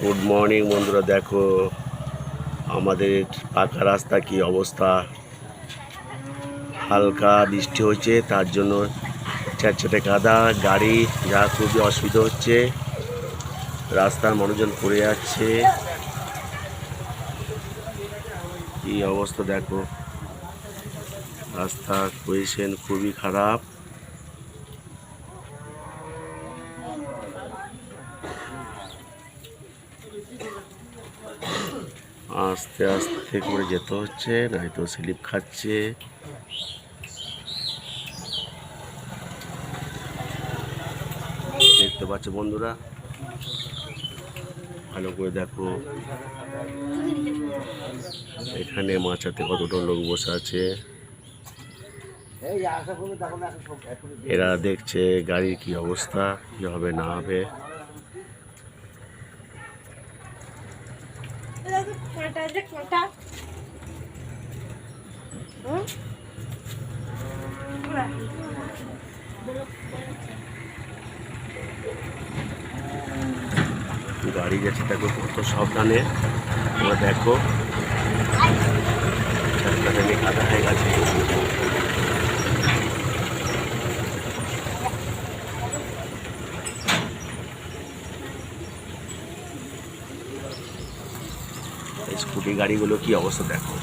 Good morning বন্ধুরা, দেখো আমাদের পাকা রাস্তা কি অবস্থা। হালকা বৃষ্টি হচ্ছে, তার জন্য চ্যাটচ্যাটে কাদা, গাড়ি যা খুবই অসুবিধা হচ্ছে। রাস্তার মানুষজন পড়ে যাচ্ছে, কি অবস্থা দেখো। রাস্তার পজিশন খুবই খারাপ। আস্তে আস্তে করে যেতে হচ্ছে, নয়তো স্লিপ খাচ্ছে। দেখতে পাচ্ছ বন্ধুরা, ভালো করে দেখো। এখানে মাচাতে কতটা লোক বসে আছে, এরা দেখছে গাড়ির কি অবস্থা, কি হবে না হবে। গাড়ি যাচ্ছে দেখো কত সাবধানে, তোমরা দেখো কাদা হয়ে গেছে। স্কুটি গাড়িগুলো কি অবস্থা দেখো।